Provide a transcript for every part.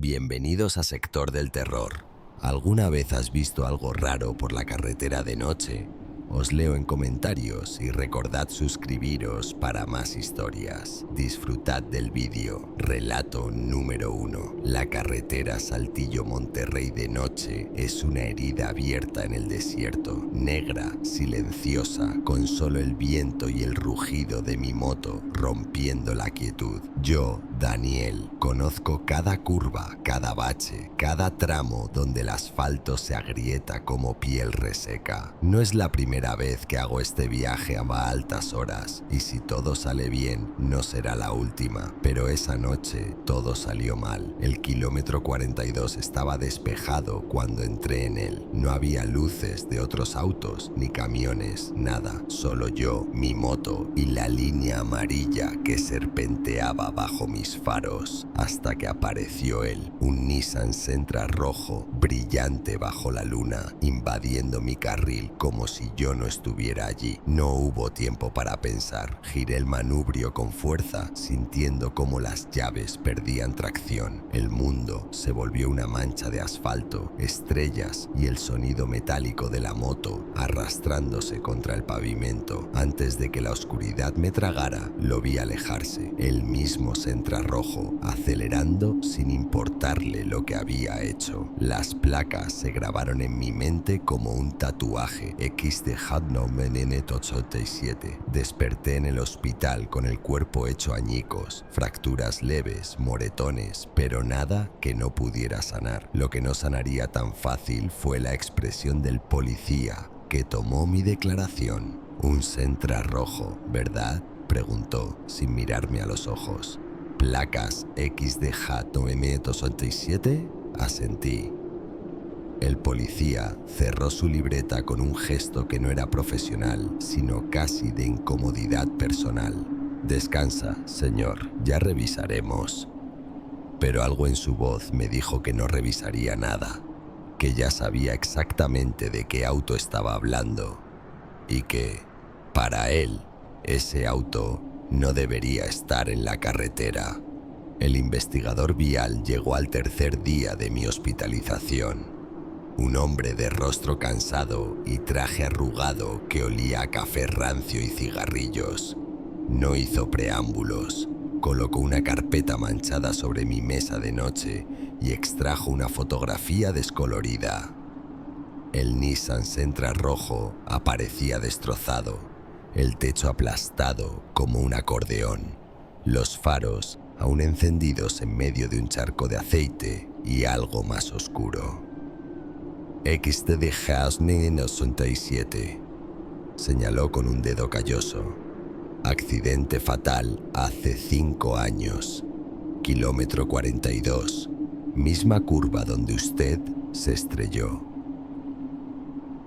Bienvenidos a Sector del Terror. ¿Alguna vez has visto algo raro por la carretera de noche? Os leo en comentarios y recordad suscribiros para más historias. Disfrutad del vídeo. Relato número 1. La carretera Saltillo-Monterrey de noche es una herida abierta en el desierto, negra, silenciosa, con solo el viento y el rugido de mi moto rompiendo la quietud. Yo, Daniel, conozco cada curva, cada bache, cada tramo donde el asfalto se agrieta como piel reseca. No es la primera vez que hago este viaje a altas horas y si todo sale bien no será la última, pero esa noche todo salió mal. El kilómetro 42 estaba despejado cuando entré en él. No había luces de otros autos ni camiones, nada, solo yo, mi moto y la línea amarilla que serpenteaba bajo mis faros, hasta que apareció él, un Nissan Sentra rojo, brillante bajo la luna, invadiendo mi carril como si yo no estuviera allí. No hubo tiempo para pensar. Giré el manubrio con fuerza, sintiendo cómo las llaves perdían tracción. El mundo se volvió una mancha de asfalto, estrellas y el sonido metálico de la moto arrastrándose contra el pavimento. Antes de que la oscuridad me tragara, lo vi alejarse, el mismo Sentra rojo, acelerando sin importarle lo que había hecho. Las placas se grabaron en mi mente como un tatuaje: XD Hadnomen N87. Desperté en el hospital con el cuerpo hecho añicos, fracturas leves, moretones, pero nada que no pudiera sanar. Lo que no sanaría tan fácil fue la expresión del policía que tomó mi declaración. Un Sentra rojo, ¿verdad?, preguntó sin mirarme a los ojos. ¿Placas XDJ9M87? Asentí. El policía cerró su libreta con un gesto que no era profesional, sino casi de incomodidad personal. Descansa, señor, ya revisaremos. Pero algo en su voz me dijo que no revisaría nada, que ya sabía exactamente de qué auto estaba hablando y que, para él, ese auto no debería estar en la carretera. El investigador vial llegó al tercer día de mi hospitalización. Un hombre de rostro cansado y traje arrugado que olía a café rancio y cigarrillos. No hizo preámbulos. Colocó una carpeta manchada sobre mi mesa de noche y extrajo una fotografía descolorida. El Nissan Sentra rojo aparecía destrozado, el techo aplastado como un acordeón, los faros aún encendidos en medio de un charco de aceite y algo más oscuro. XTDJ987, señaló con un dedo calloso. Accidente fatal hace 5 años. Kilómetro 42, misma curva donde usted se estrelló.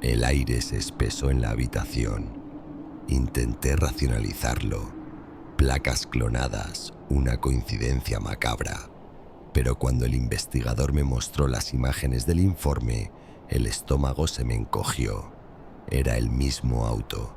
El aire se espesó en la habitación. Intenté racionalizarlo. Placas clonadas, una coincidencia macabra. Pero cuando el investigador me mostró las imágenes del informe, el estómago se me encogió. Era el mismo auto,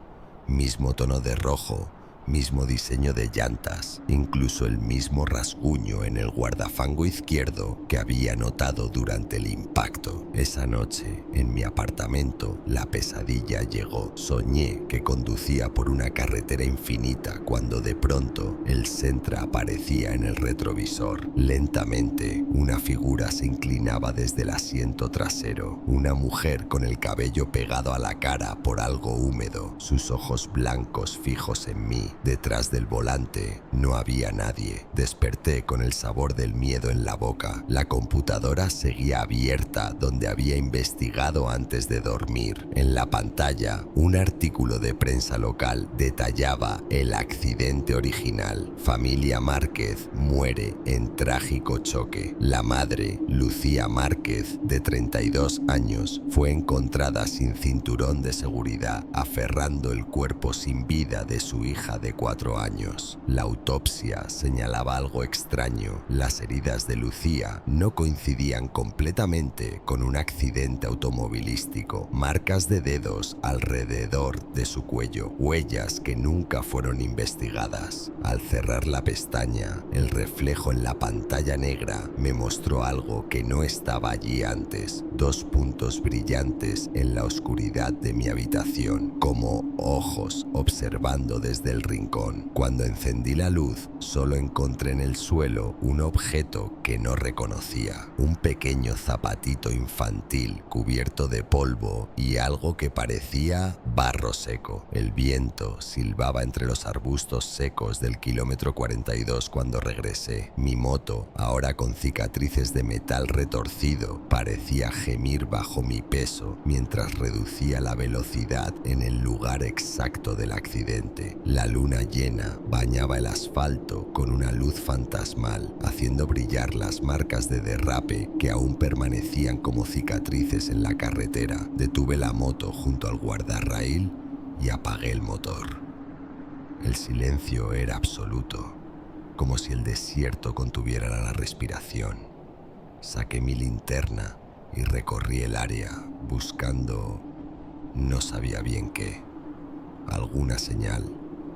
mismo tono de rojo, mismo diseño de llantas, incluso el mismo rasguño en el guardafango izquierdo que había notado durante el impacto. Esa noche, en mi apartamento, la pesadilla llegó. Soñé que conducía por una carretera infinita cuando de pronto el Sentra aparecía en el retrovisor. Lentamente, una figura se inclinaba desde el asiento trasero. Una mujer con el cabello pegado a la cara por algo húmedo, sus ojos blancos fijos en mí. Detrás del volante no había nadie. Desperté con el sabor del miedo en la boca. La computadora seguía abierta donde había investigado antes de dormir. En la pantalla, un artículo de prensa local detallaba el accidente original. Familia Márquez muere en trágico choque. La madre, Lucía Márquez, de 32 años, fue encontrada sin cinturón de seguridad, aferrando el cuerpo sin vida de su hija de de 4 años. La autopsia señalaba algo extraño. Las heridas de Lucía no coincidían completamente con un accidente automovilístico. Marcas de dedos alrededor de su cuello, huellas que nunca fueron investigadas. Al cerrar la pestaña, el reflejo en la pantalla negra me mostró algo que no estaba allí antes. 2 puntos brillantes en la oscuridad de mi habitación, como ojos observando desde el rincón. Cuando encendí la luz, solo encontré en el suelo un objeto que no reconocía. Un pequeño zapatito infantil cubierto de polvo y algo que parecía barro seco. El viento silbaba entre los arbustos secos del kilómetro 42 cuando regresé. Mi moto, ahora con cicatrices de metal retorcido, parecía gemir bajo mi peso mientras reducía la velocidad en el lugar exacto del accidente. La luna llena bañaba el asfalto con una luz fantasmal, haciendo brillar las marcas de derrape que aún permanecían como cicatrices en la carretera. Detuve la moto junto al guardarraíl y apagué el motor. El silencio era absoluto, como si el desierto contuviera la respiración. Saqué mi linterna y recorrí el área buscando, no sabía bien qué, alguna señal,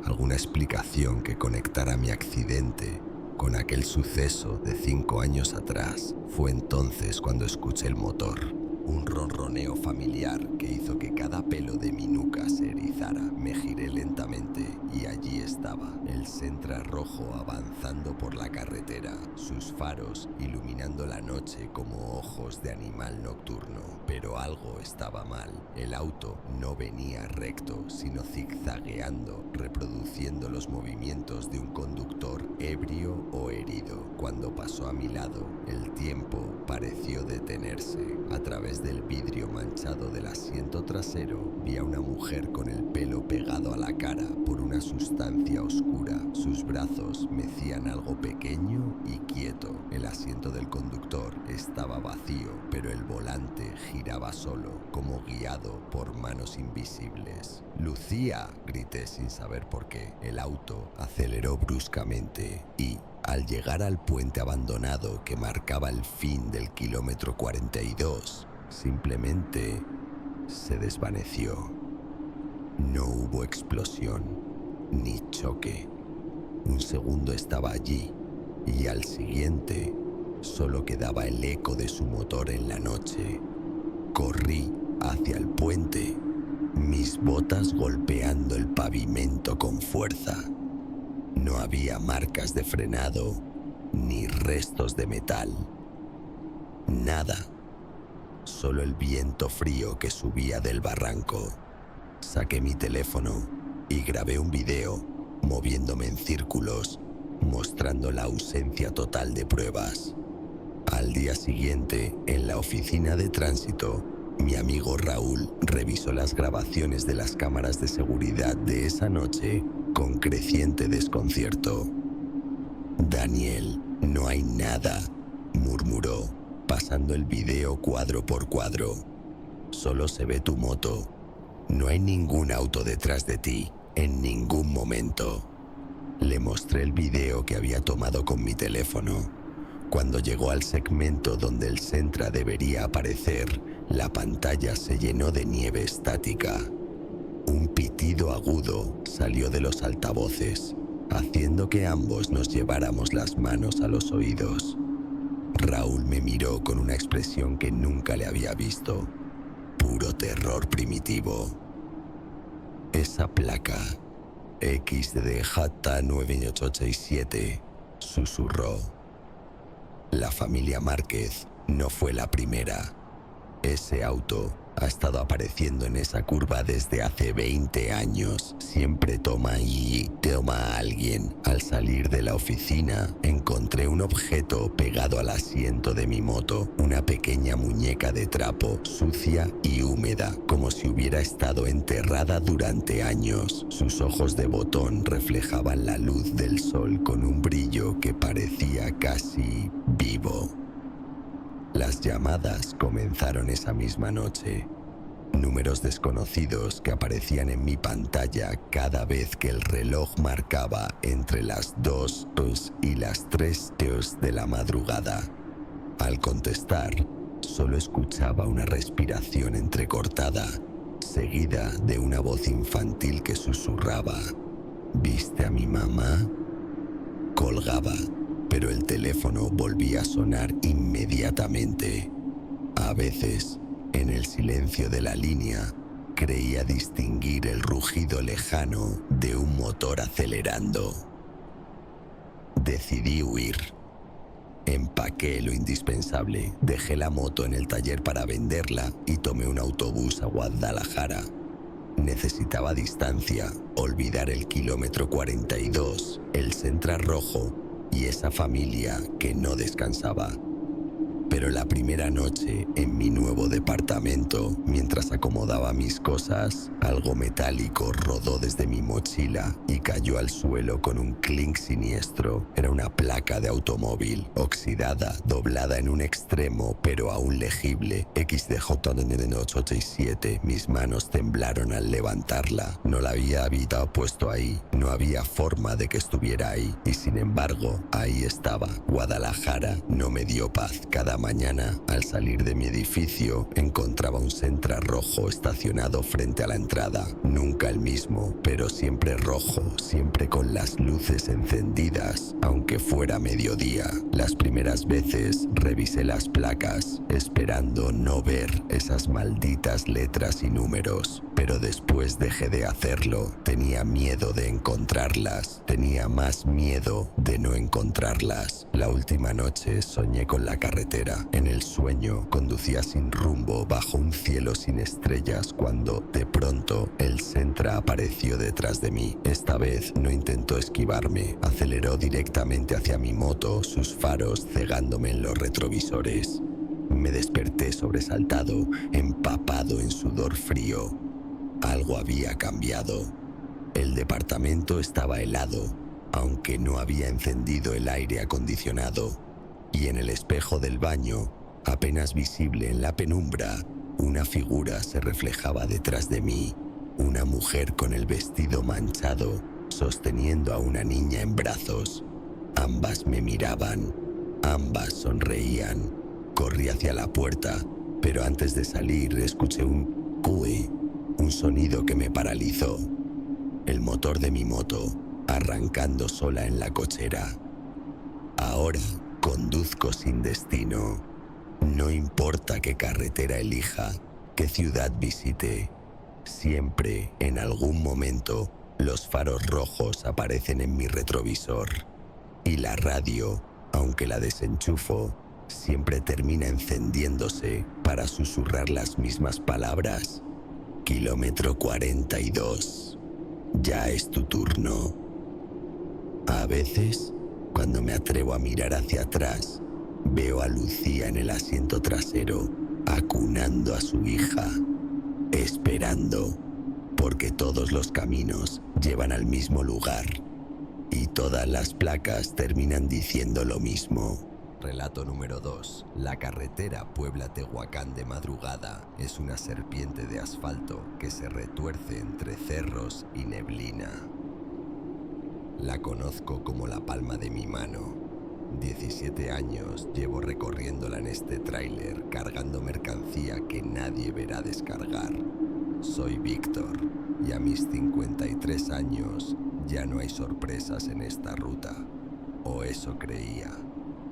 alguna explicación que conectara mi accidente con aquel suceso de 5 años atrás. Fue entonces cuando escuché el motor, un ronroneo familiar que hizo que cada pelo de mi nuca se erizara. Me giré lentamente y allí estaba, el Sentra rojo avanzando por la carretera, sus faros iluminando la noche como ojos de animal nocturno. Pero algo estaba mal. El auto no venía recto, sino zigzagueando, reproduciendo los movimientos de un conductor ebrio o herido. Cuando pasó a mi lado, el tiempo pareció detenerse. A través del vidrio manchado del asiento trasero, vi a una mujer con el pelo pegado a la cara por una sustancia oscura. Sus brazos mecían algo pequeño y quieto. El asiento del conductor estaba vacío, pero el volante giraba solo, como guiado por manos invisibles. ¡Lucía!, grité sin saber por qué. El auto aceleró bruscamente y, al llegar al puente abandonado que marcaba el fin del kilómetro 42, simplemente se desvaneció. No hubo explosión ni choque. Un segundo estaba allí y al siguiente solo quedaba el eco de su motor en la noche. Corrí hacia el puente, mis botas golpeando el pavimento con fuerza. No había marcas de frenado ni restos de metal. Nada. Solo el viento frío que subía del barranco. Saqué mi teléfono y grabé un video, moviéndome en círculos, mostrando la ausencia total de pruebas. Al día siguiente, en la oficina de tránsito, mi amigo Raúl revisó las grabaciones de las cámaras de seguridad de esa noche con creciente desconcierto. «Daniel, no hay nada», murmuró, pasando el video cuadro por cuadro. «Solo se ve tu moto. No hay ningún auto detrás de ti, en ningún momento». Le mostré el video que había tomado con mi teléfono. Cuando llegó al segmento donde el Sentra debería aparecer, la pantalla se llenó de nieve estática. Un pitido agudo salió de los altavoces, haciendo que ambos nos lleváramos las manos a los oídos. Raúl me miró con una expresión que nunca le había visto. Puro terror primitivo. «Esa placa, XDJ 9887, susurró. «La familia Márquez no fue la primera. Ese auto ha estado apareciendo en esa curva desde hace 20 años. Siempre toma a alguien. Al salir de la oficina, encontré un objeto pegado al asiento de mi moto, una pequeña muñeca de trapo, sucia y húmeda, como si hubiera estado enterrada durante años. Sus ojos de botón reflejaban la luz del sol con un brillo que parecía casi vivo». Las llamadas comenzaron esa misma noche. Números desconocidos que aparecían en mi pantalla cada vez que el reloj marcaba entre las 2 y las 3 de la madrugada. Al contestar, solo escuchaba una respiración entrecortada, seguida de una voz infantil que susurraba: ¿viste a mi mamá? Colgaba, pero el teléfono volvía a sonar inmediatamente. A veces, en el silencio de la línea, creía distinguir el rugido lejano de un motor acelerando. Decidí huir. Empaqué lo indispensable, dejé la moto en el taller para venderla y tomé un autobús a Guadalajara. Necesitaba distancia, olvidar el kilómetro 42, el Central Rojo y esa familia que no descansaba. Pero la primera noche, en mi nuevo departamento, mientras acomodaba mis cosas, algo metálico rodó desde mi mochila y cayó al suelo con un clink siniestro. Era una placa de automóvil, oxidada, doblada en un extremo, pero aún legible. XDJ-887. Mis manos temblaron al levantarla. No la había puesto ahí. No había forma de que estuviera ahí. Y sin embargo, ahí estaba. Guadalajara no me dio paz. Cada mañana, al salir de mi edificio, encontraba un Sentra rojo estacionado frente a la entrada. Nunca el mismo, pero siempre rojo, siempre con las luces encendidas, aunque fuera mediodía. Las primeras veces revisé las placas, esperando no ver esas malditas letras y números. Pero después dejé de hacerlo. Tenía miedo de encontrarlas. Tenía más miedo de no encontrarlas. La última noche soñé con la carretera. En el sueño conducía sin rumbo bajo un cielo sin estrellas cuando, de pronto, el Sentra apareció detrás de mí. Esta vez no intentó esquivarme. Aceleró directamente hacia mi moto, sus faros cegándome en los retrovisores. Me desperté sobresaltado, empapado en sudor frío. Algo había cambiado. El departamento estaba helado, aunque no había encendido el aire acondicionado. Y en el espejo del baño, apenas visible en la penumbra, una figura se reflejaba detrás de mí. Una mujer con el vestido manchado, sosteniendo a una niña en brazos. Ambas me miraban, ambas sonreían. Corrí hacia la puerta, pero antes de salir escuché un cue, un sonido que me paralizó. El motor de mi moto arrancando sola en la cochera. Ahora conduzco sin destino. No importa qué carretera elija, qué ciudad visite. Siempre, en algún momento, los faros rojos aparecen en mi retrovisor. Y la radio, aunque la desenchufo, siempre termina encendiéndose para susurrar las mismas palabras. Kilómetro 42. Ya es tu turno. A veces, cuando me atrevo a mirar hacia atrás, veo a Lucía en el asiento trasero, acunando a su hija, esperando, porque todos los caminos llevan al mismo lugar y todas las placas terminan diciendo lo mismo. Relato número 2. La carretera Puebla-Tehuacán de madrugada es una serpiente de asfalto que se retuerce entre cerros y neblina. La conozco como la palma de mi mano. 17 años llevo recorriéndola en este tráiler, cargando mercancía que nadie verá descargar. Soy Víctor, y a mis 53 años ya no hay sorpresas en esta ruta. O eso creía.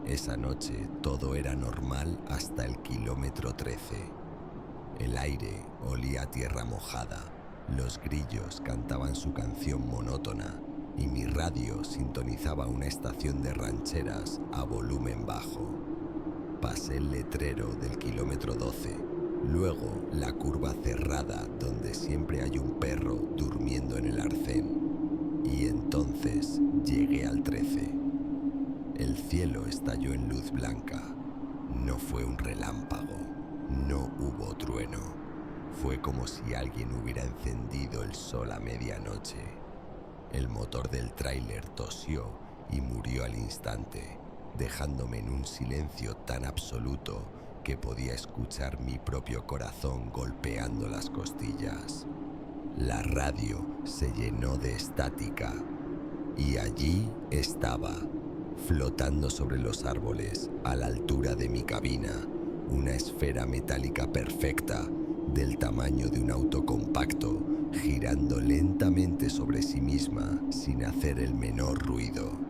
Esa noche todo era normal hasta el kilómetro 13. El aire olía a tierra mojada, los grillos cantaban su canción monótona y mi radio sintonizaba una estación de rancheras a volumen bajo. Pasé el letrero del kilómetro 12, luego la curva cerrada donde siempre hay un perro durmiendo en el arcén, y entonces llegué al 13. El cielo estalló en luz blanca. No fue un relámpago, no hubo trueno. Fue como si alguien hubiera encendido el sol a medianoche. El motor del tráiler tosió y murió al instante, dejándome en un silencio tan absoluto que podía escuchar mi propio corazón golpeando las costillas. La radio se llenó de estática y allí estaba, flotando sobre los árboles a la altura de mi cabina, una esfera metálica perfecta del tamaño de un auto compacto, girando lentamente sobre sí misma sin hacer el menor ruido.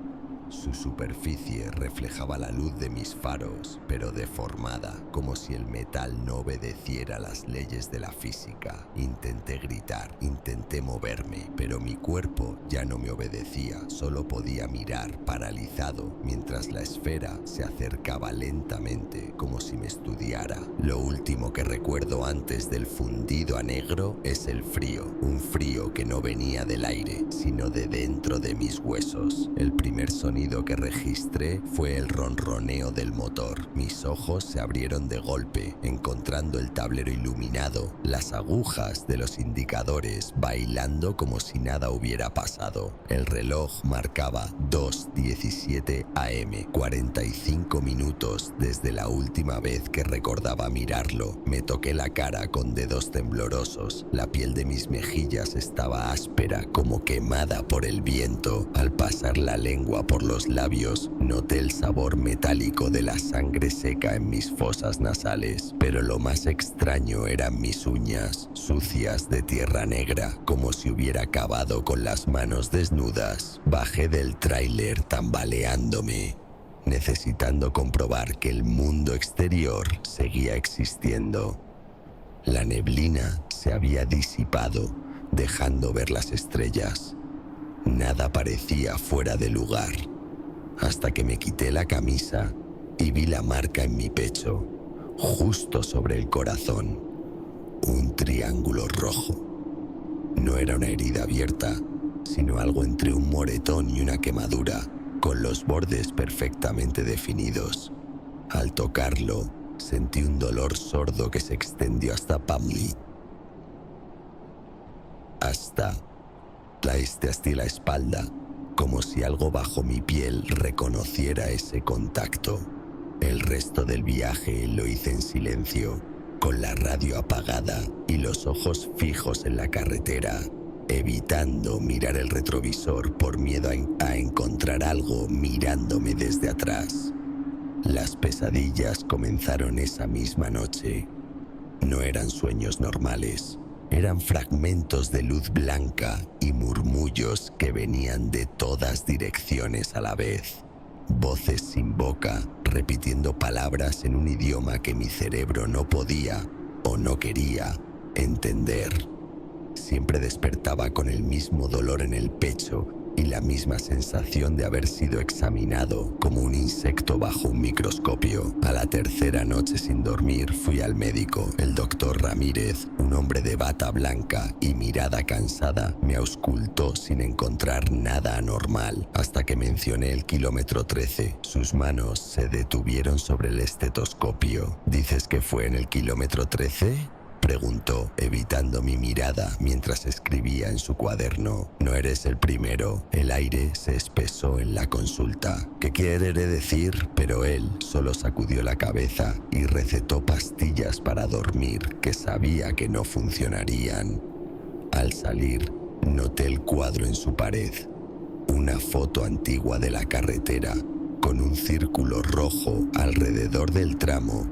Su superficie reflejaba la luz de mis faros, pero deformada, como si el metal no obedeciera las leyes de la física. Intenté gritar, intenté moverme, pero mi cuerpo ya no me obedecía, solo podía mirar paralizado mientras la esfera se acercaba lentamente, como si me estudiara. Lo último que recuerdo antes del fundido a negro es el frío, un frío que no venía del aire, sino de dentro de mis huesos. El primer sonido que registré fue el ronroneo del motor. Mis ojos se abrieron de golpe, encontrando el tablero iluminado, las agujas de los indicadores bailando como si nada hubiera pasado. El reloj marcaba 2:17 AM, 45 minutos desde la última vez que recordaba mirarlo. Me toqué la cara con dedos temblorosos. La piel de mis mejillas estaba áspera, como quemada por el viento. Al pasar la lengua por los labios, noté el sabor metálico de la sangre seca en mis fosas nasales, pero lo más extraño eran mis uñas, sucias de tierra negra, como si hubiera cavado con las manos desnudas. Bajé del tráiler tambaleándome, necesitando comprobar que el mundo exterior seguía existiendo. La neblina se había disipado, dejando ver las estrellas. Nada parecía fuera de lugar, hasta que me quité la camisa y vi la marca en mi pecho, justo sobre el corazón, un triángulo rojo. No era una herida abierta, sino algo entre un moretón y una quemadura, con los bordes perfectamente definidos. Al tocarlo, sentí un dolor sordo que se extendió hasta la espalda, como si algo bajo mi piel reconociera ese contacto. El resto del viaje lo hice en silencio, con la radio apagada y los ojos fijos en la carretera, evitando mirar el retrovisor por miedo a encontrar algo mirándome desde atrás. Las pesadillas comenzaron esa misma noche. No eran sueños normales. Eran fragmentos de luz blanca y murmullos que venían de todas direcciones a la vez. Voces sin boca, repitiendo palabras en un idioma que mi cerebro no podía o no quería entender. Siempre despertaba con el mismo dolor en el pecho y la misma sensación de haber sido examinado como un insecto bajo un microscopio. A la tercera noche sin dormir fui al médico. El doctor Ramírez, un hombre de bata blanca y mirada cansada, me auscultó sin encontrar nada anormal hasta que mencioné el kilómetro 13. Sus manos se detuvieron sobre el estetoscopio. ¿Dices que fue en el kilómetro 13? Preguntó, evitando mi mirada mientras escribía en su cuaderno. No eres el primero. El aire se espesó en la consulta. ¿Qué quiere decir? Pero él solo sacudió la cabeza y recetó pastillas para dormir que sabía que no funcionarían. Al salir, noté el cuadro en su pared. Una foto antigua de la carretera, con un círculo rojo alrededor del tramo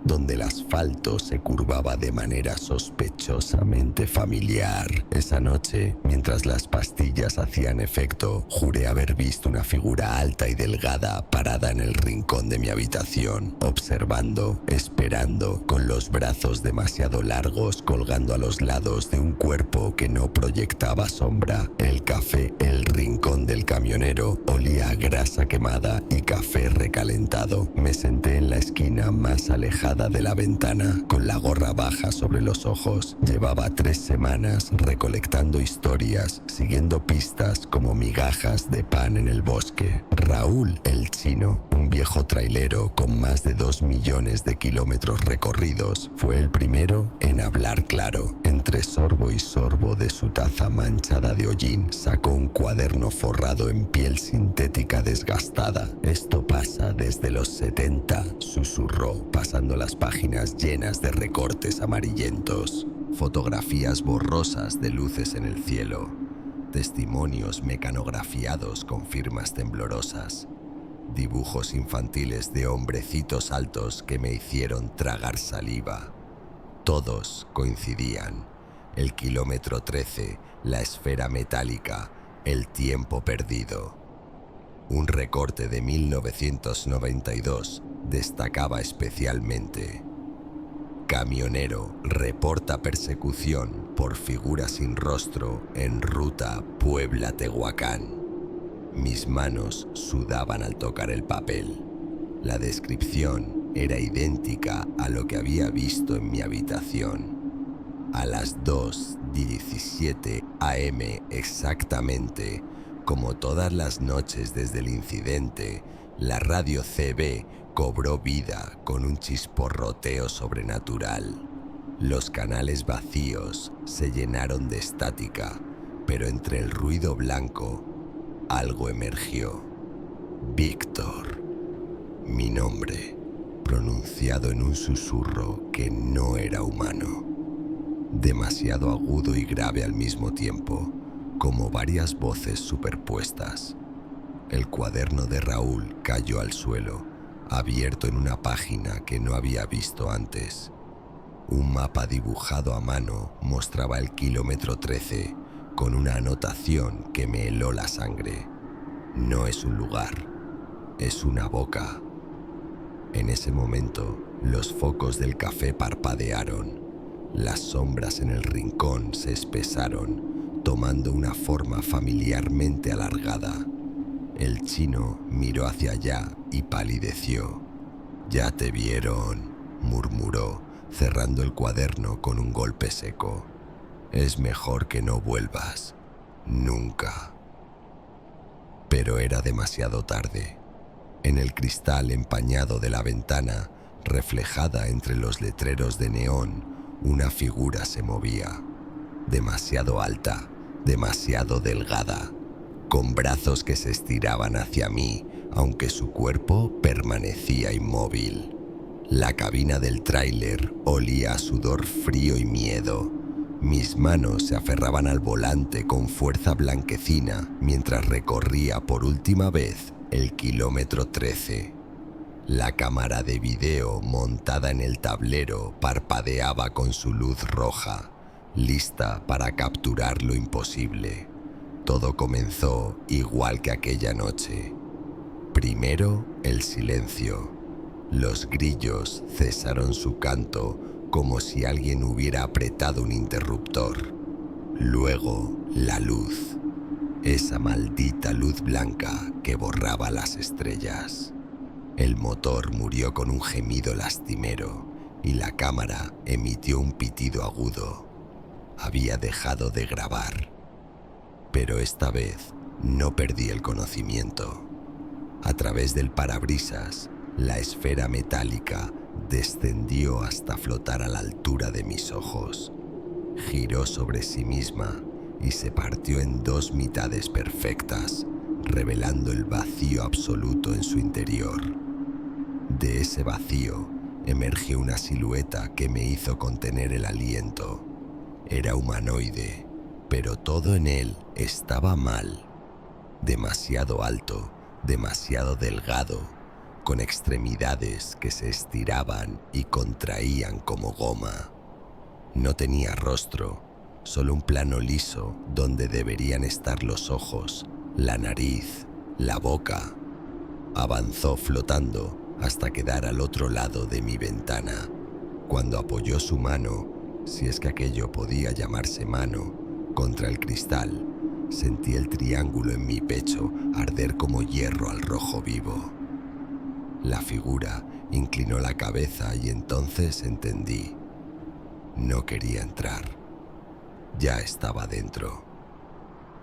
donde el asfalto se curvaba de manera sospechosamente familiar. Esa noche, mientras las pastillas hacían efecto, juré haber visto una figura alta y delgada parada en el rincón de mi habitación, observando, esperando, con los brazos demasiado largos colgando a los lados de un cuerpo que no proyectaba sombra. El café, el rincón del camionero, olía a grasa quemada y café recalentado. Me senté en la esquina más alejada de la ventana, con la gorra baja sobre los ojos. Llevaba 3 semanas recolectando historias, siguiendo pistas como migajas de pan en el bosque. Raúl, el chino, un viejo trailero con más de 2 millones de kilómetros recorridos, fue el primero en hablar claro. Entre sorbo y sorbo de su taza manchada de hollín, sacó un cuaderno forrado en piel sintética desgastada. Esto pasa desde los 70, susurró, pasando las páginas llenas de recortes amarillentos, fotografías borrosas de luces en el cielo, testimonios mecanografiados con firmas temblorosas, dibujos infantiles de hombrecitos altos que me hicieron tragar saliva. Todos coincidían: el kilómetro 13, la esfera metálica, el tiempo perdido. Un recorte de 1992 destacaba especialmente: camionero reporta persecución por figura sin rostro en ruta Puebla-Tehuacán. Mis manos sudaban al tocar el papel. La descripción era idéntica a lo que había visto en mi habitación. A las 2:17 AM exactamente, como todas las noches desde el incidente, la radio CB cobró vida con un chisporroteo sobrenatural. Los canales vacíos se llenaron de estática, pero entre el ruido blanco, algo emergió. Víctor. Mi nombre, pronunciado en un susurro que no era humano. Demasiado agudo y grave al mismo tiempo, como varias voces superpuestas. El cuaderno de Raúl cayó al suelo, abierto en una página que no había visto antes. Un mapa dibujado a mano mostraba el kilómetro 13, con una anotación que me heló la sangre. No es un lugar, es una boca. En ese momento, los focos del café parpadearon. Las sombras en el rincón se espesaron, tomando una forma familiarmente alargada. El chino miró hacia allá y palideció. «Ya te vieron», murmuró, cerrando el cuaderno con un golpe seco. «Es mejor que no vuelvas. Nunca». Pero era demasiado tarde. En el cristal empañado de la ventana, reflejada entre los letreros de neón, una figura se movía. Demasiado alta, demasiado delgada, con brazos que se estiraban hacia mí, aunque su cuerpo permanecía inmóvil. La cabina del tráiler olía a sudor frío y miedo. Mis manos se aferraban al volante con fuerza blanquecina mientras recorría por última vez el kilómetro 13. La cámara de video montada en el tablero parpadeaba con su luz roja, lista para capturar lo imposible. Todo comenzó igual que aquella noche. Primero, el silencio. Los grillos cesaron su canto como si alguien hubiera apretado un interruptor. Luego, la luz. Esa maldita luz blanca que borraba las estrellas. El motor murió con un gemido lastimero y la cámara emitió un pitido agudo. Había dejado de grabar. Pero esta vez no perdí el conocimiento. A través del parabrisas, la esfera metálica descendió hasta flotar a la altura de mis ojos. Giró sobre sí misma y se partió en dos mitades perfectas, revelando el vacío absoluto en su interior. De ese vacío emergió una silueta que me hizo contener el aliento. Era humanoide, pero todo en él estaba mal. Demasiado alto, demasiado delgado, con extremidades que se estiraban y contraían como goma. No tenía rostro, solo un plano liso donde deberían estar los ojos, la nariz, la boca. Avanzó flotando hasta quedar al otro lado de mi ventana. Cuando apoyó su mano, si es que aquello podía llamarse mano, contra el cristal, sentí el triángulo en mi pecho arder como hierro al rojo vivo. La figura inclinó la cabeza y entonces entendí. No quería entrar. Ya estaba dentro.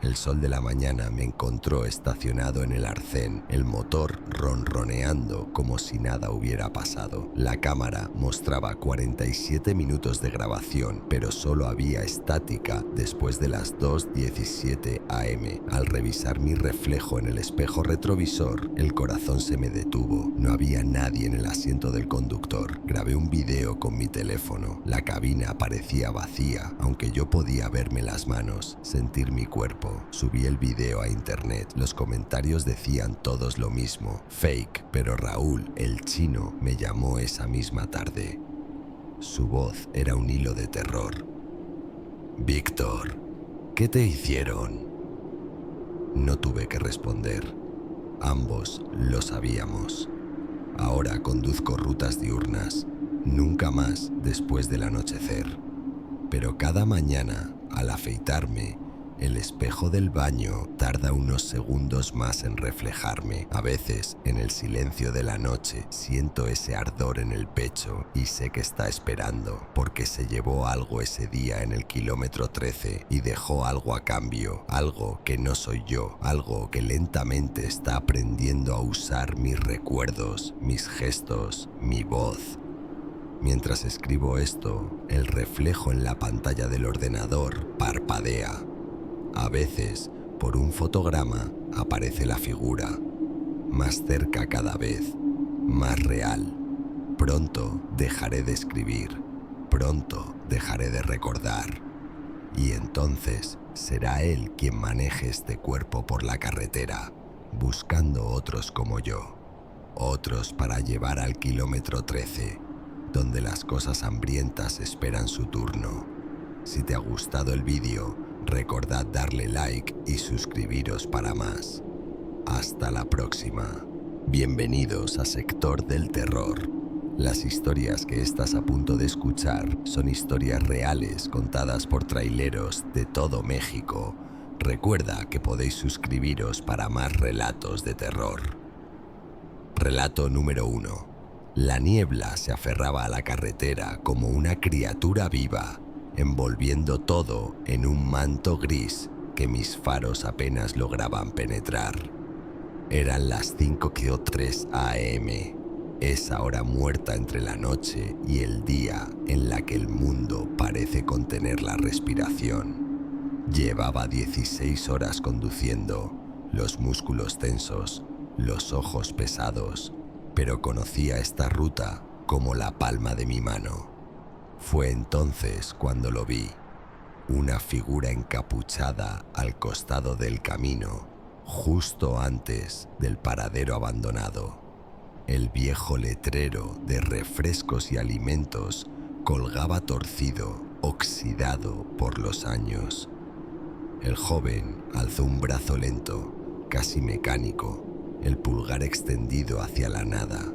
El sol de la mañana me encontró estacionado en el arcén, el motor ronroneando como si nada hubiera pasado. La cámara mostraba 47 minutos de grabación, pero solo había estática después de las 2:17 am. Al revisar mi reflejo en el espejo retrovisor, el corazón se me detuvo. No había nadie en el asiento del conductor. Grabé un video con mi teléfono. La cabina parecía vacía, aunque yo podía verme las manos, sentir mi cuerpo. Subí el video a internet. Los comentarios decían todos lo mismo. Fake, pero Raúl, el chino, me llamó esa misma tarde. Su voz era un hilo de terror. Víctor, ¿qué te hicieron? No tuve que responder. Ambos lo sabíamos. Ahora conduzco rutas diurnas, nunca más después del anochecer. Pero cada mañana, al afeitarme, el espejo del baño tarda unos segundos más en reflejarme. A veces, en el silencio de la noche, siento ese ardor en el pecho y sé que está esperando, porque se llevó algo ese día en el kilómetro 13 y dejó algo a cambio, algo que no soy yo, algo que lentamente está aprendiendo a usar mis recuerdos, mis gestos, mi voz. Mientras escribo esto, el reflejo en la pantalla del ordenador parpadea. A veces, por un fotograma, aparece la figura, más cerca cada vez, más real. Pronto dejaré de escribir, pronto dejaré de recordar. Y entonces será él quien maneje este cuerpo por la carretera, buscando otros como yo, otros para llevar al kilómetro 13, donde las cosas hambrientas esperan su turno. Si te ha gustado el vídeo, recordad darle like y suscribiros para más. Hasta la próxima. Bienvenidos a Sector del Terror. Las historias que estás a punto de escuchar son historias reales contadas por traileros de todo México. Recuerda que podéis suscribiros para más relatos de terror. Relato número 1. La niebla se aferraba a la carretera como una criatura viva, envolviendo todo en un manto gris que mis faros apenas lograban penetrar. Eran las 5:03 am, esa hora muerta entre la noche y el día en la que el mundo parece contener la respiración. Llevaba 16 horas conduciendo, los músculos tensos, los ojos pesados, pero conocía esta ruta como la palma de mi mano. Fue entonces cuando lo vi, una figura encapuchada al costado del camino, justo antes del paradero abandonado. El viejo letrero de refrescos y alimentos colgaba torcido, oxidado por los años. El joven alzó un brazo lento, casi mecánico, el pulgar extendido hacia la nada.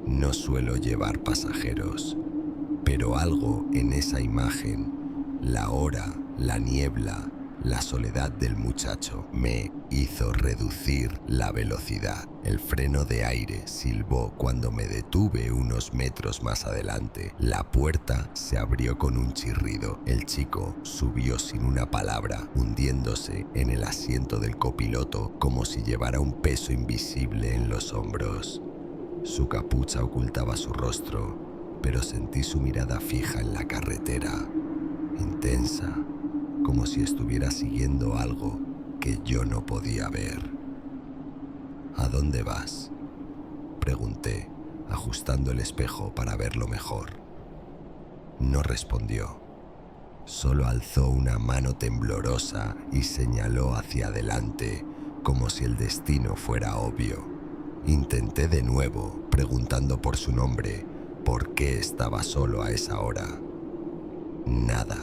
No suelo llevar pasajeros, pero algo en esa imagen, la hora, la niebla, la soledad del muchacho, me hizo reducir la velocidad. El freno de aire silbó cuando me detuve unos metros más adelante. La puerta se abrió con un chirrido. El chico subió sin una palabra, hundiéndose en el asiento del copiloto como si llevara un peso invisible en los hombros. Su capucha ocultaba su rostro, pero sentí su mirada fija en la carretera, intensa, como si estuviera siguiendo algo que yo no podía ver. ¿A dónde vas?, pregunté, ajustando el espejo para verlo mejor. No respondió. Solo alzó una mano temblorosa y señaló hacia adelante, como si el destino fuera obvio. Intenté de nuevo, preguntando por su nombre, por qué estaba solo a esa hora. Nada.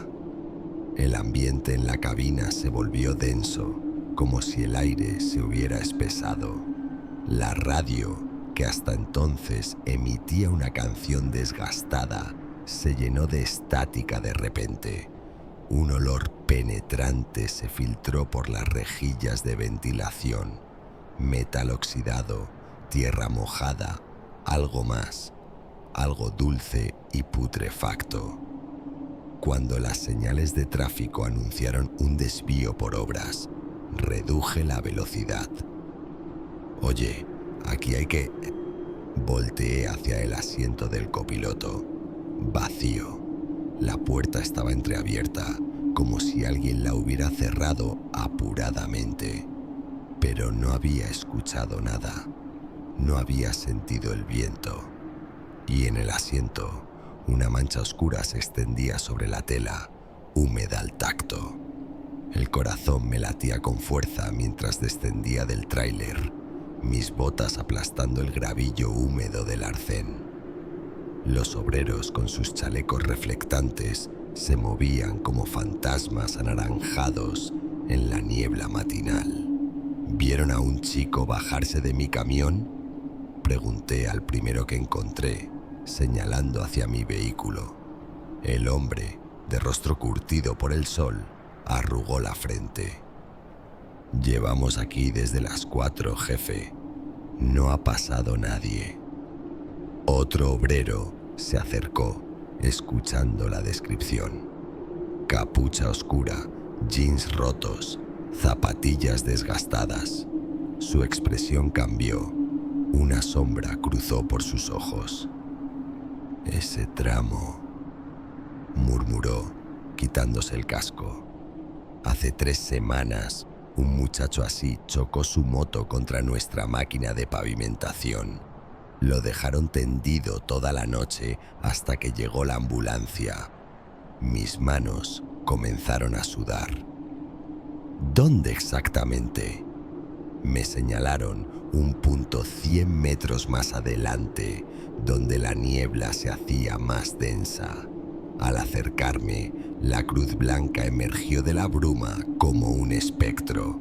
El ambiente en la cabina se volvió denso, como si el aire se hubiera espesado. La radio, que hasta entonces emitía una canción desgastada, se llenó de estática de repente. Un olor penetrante se filtró por las rejillas de ventilación. Metal oxidado, tierra mojada, algo más, algo dulce y putrefacto. Cuando las señales de tráfico anunciaron un desvío por obras, Reduje la velocidad. Oye, aquí hay que... Volteé hacia el asiento del copiloto. Vacío. La puerta estaba entreabierta, como si alguien la hubiera cerrado apuradamente. Pero no había escuchado nada. No había sentido el viento. Y en el asiento, una mancha oscura se extendía sobre la tela, húmeda al tacto. El corazón me latía con fuerza mientras descendía del tráiler, mis botas aplastando el gravillo húmedo del arcén. Los obreros con sus chalecos reflectantes se movían como fantasmas anaranjados en la niebla matinal. ¿Vieron a un chico bajarse de mi camión?, pregunté al primero que encontré, señalando hacia mi vehículo. El hombre, de rostro curtido por el sol, arrugó la frente. Llevamos aquí desde las 4, jefe. No ha pasado nadie. Otro obrero se acercó, escuchando la descripción. Capucha oscura, jeans rotos, zapatillas desgastadas. Su expresión cambió. Una sombra cruzó por sus ojos. Ese tramo, murmuró, quitándose el casco. Hace 3 semanas, un muchacho así chocó su moto contra nuestra máquina de pavimentación. Lo dejaron tendido toda la noche hasta que llegó la ambulancia. Mis manos comenzaron a sudar. ¿Dónde exactamente? Me señalaron un punto 100 metros más adelante, donde la niebla se hacía más densa. Al acercarme, la cruz blanca emergió de la bruma como un espectro.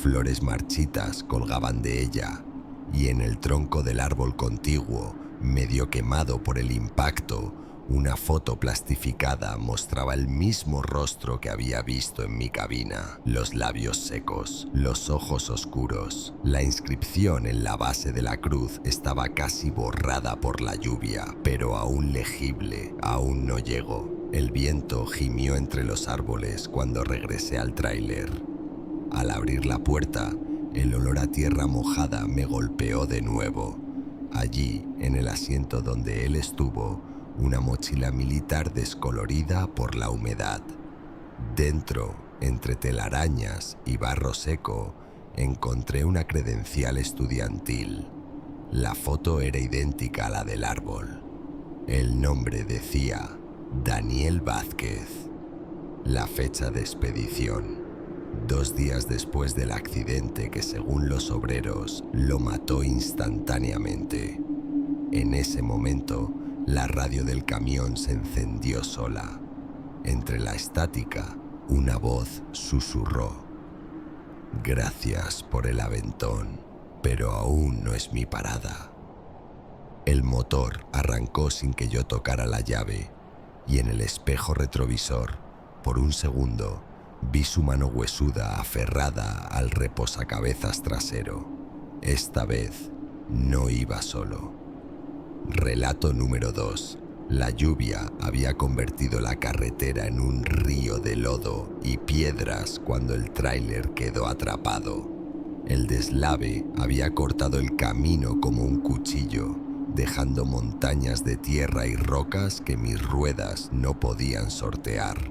Flores marchitas colgaban de ella, y en el tronco del árbol contiguo, medio quemado por el impacto, una foto plastificada mostraba el mismo rostro que había visto en mi cabina. Los labios secos, los ojos oscuros. La inscripción en la base de la cruz estaba casi borrada por la lluvia, pero aún legible. Aún no llegó. El viento gimió entre los árboles cuando regresé al tráiler. Al abrir la puerta, el olor a tierra mojada me golpeó de nuevo. Allí, en el asiento donde él estuvo, una mochila militar descolorida por la humedad. Dentro, entre telarañas y barro seco, encontré una credencial estudiantil. La foto era idéntica a la del árbol. El nombre decía Daniel Vázquez. La fecha de expedición: 2 días después del accidente que, según los obreros, lo mató instantáneamente. En ese momento, la radio del camión se encendió sola. Entre la estática, una voz susurró: «Gracias por el aventón, pero aún no es mi parada». El motor arrancó sin que yo tocara la llave, y en el espejo retrovisor, por un segundo, vi su mano huesuda aferrada al reposacabezas trasero. Esta vez no iba solo. Relato número 2. La lluvia había convertido la carretera en un río de lodo y piedras cuando el tráiler quedó atrapado. El deslave había cortado el camino como un cuchillo, dejando montañas de tierra y rocas que mis ruedas no podían sortear.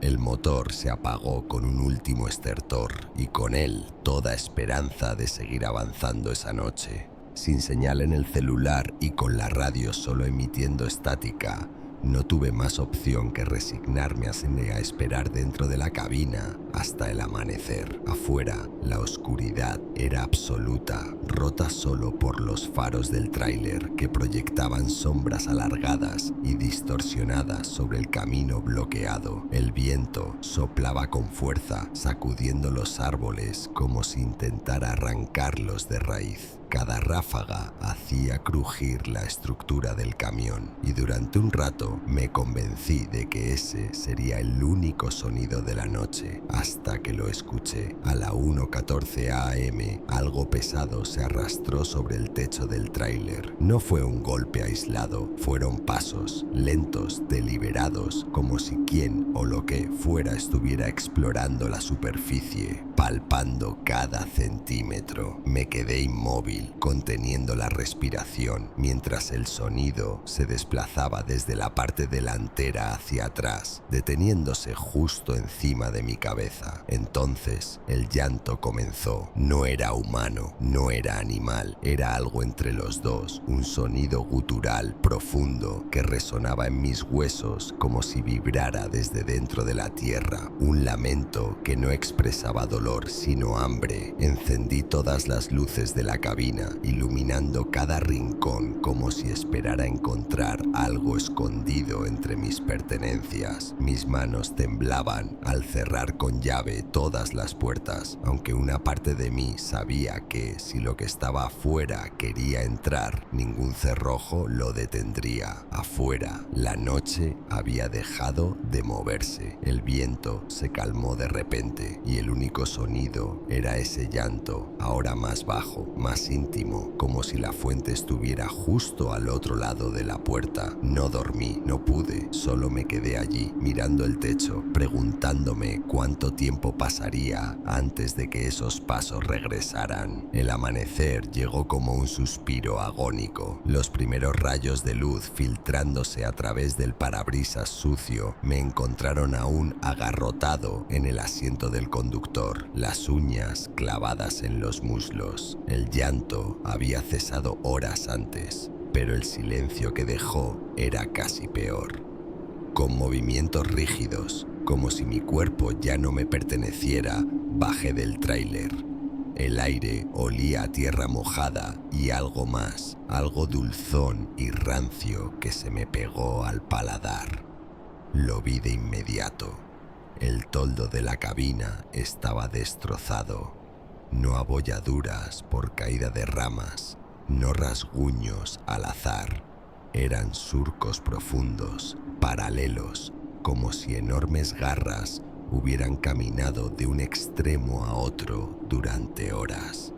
El motor se apagó con un último estertor y con él toda esperanza de seguir avanzando esa noche. Sin señal en el celular y con la radio solo emitiendo estática, no tuve más opción que resignarme a esperar dentro de la cabina hasta el amanecer. Afuera, la oscuridad era absoluta, rota solo por los faros del tráiler que proyectaban sombras alargadas y distorsionadas sobre el camino bloqueado. El viento soplaba con fuerza, sacudiendo los árboles como si intentara arrancarlos de raíz. Cada ráfaga hacía crujir la estructura del camión y durante un rato me convencí de que ese sería el único sonido de la noche, hasta que lo escuché. A la 1:14 a.m. algo pesado se arrastró sobre el techo del tráiler. No fue un golpe aislado, fueron pasos, lentos, deliberados, como si quien o lo que fuera estuviera explorando la superficie, palpando cada centímetro. Me quedé inmóvil, conteniendo la respiración, mientras el sonido se desplazaba desde la parte delantera hacia atrás, deteniéndose justo encima de mi cabeza. Entonces, el llanto comenzó. No era humano, no era animal, era algo entre los dos, un sonido gutural profundo que resonaba en mis huesos como si vibrara desde dentro de la tierra, un lamento que no expresaba dolor sino hambre. Encendí todas las luces de la cabina, iluminando cada rincón como si esperara encontrar algo escondido entre mis pertenencias. Mis manos temblaban al cerrar con llave todas las puertas, aunque una parte de mí sabía que si lo que estaba afuera quería entrar, ningún cerrojo lo detendría. Afuera, la noche había dejado de moverse. El viento se calmó de repente y el único sonido era ese llanto, ahora más bajo, más íntimo, como si la fuente estuviera justo al otro lado de la puerta. No dormí, no pude, solo me quedé allí, mirando el techo, preguntándome cuánto tiempo pasaría antes de que esos pasos regresaran. El amanecer llegó como un suspiro agónico. Los primeros rayos de luz filtrándose a través del parabrisas sucio me encontraron aún agarrotado en el asiento del conductor, las uñas clavadas en los muslos. El llanto había cesado horas antes, pero el silencio que dejó era casi peor. Con movimientos rígidos, como si mi cuerpo ya no me perteneciera, bajé del tráiler. El aire olía a tierra mojada y algo más, algo dulzón y rancio que se me pegó al paladar. Lo vi de inmediato. El toldo de la cabina estaba destrozado. No abolladuras por caída de ramas, no rasguños al azar. Eran surcos profundos, paralelos, como si enormes garras hubieran caminado de un extremo a otro durante horas.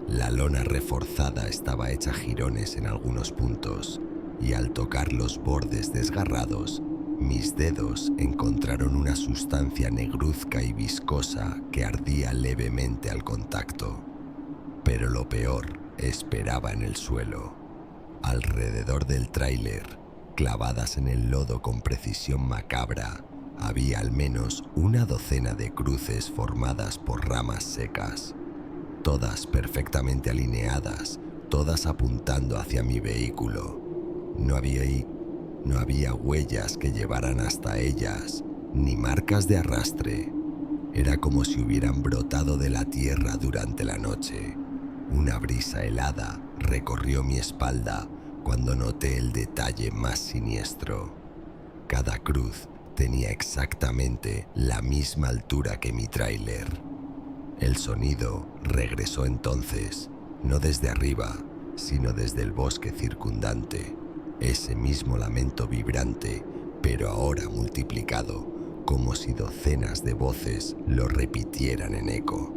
La lona reforzada estaba hecha jirones en algunos puntos, y al tocar los bordes desgarrados, mis dedos encontraron una sustancia negruzca y viscosa que ardía levemente al contacto. Pero lo peor esperaba en el suelo. Alrededor del tráiler, clavadas en el lodo con precisión macabra, había al menos una docena de cruces formadas por ramas secas, todas perfectamente alineadas, todas apuntando hacia mi vehículo. No había huellas que llevaran hasta ellas, ni marcas de arrastre. Era como si hubieran brotado de la tierra durante la noche. Una brisa helada recorrió mi espalda cuando noté el detalle más siniestro. Cada cruz tenía exactamente la misma altura que mi tráiler. El sonido regresó entonces, no desde arriba, sino desde el bosque circundante. Ese mismo lamento vibrante, pero ahora multiplicado, como si docenas de voces lo repitieran en eco.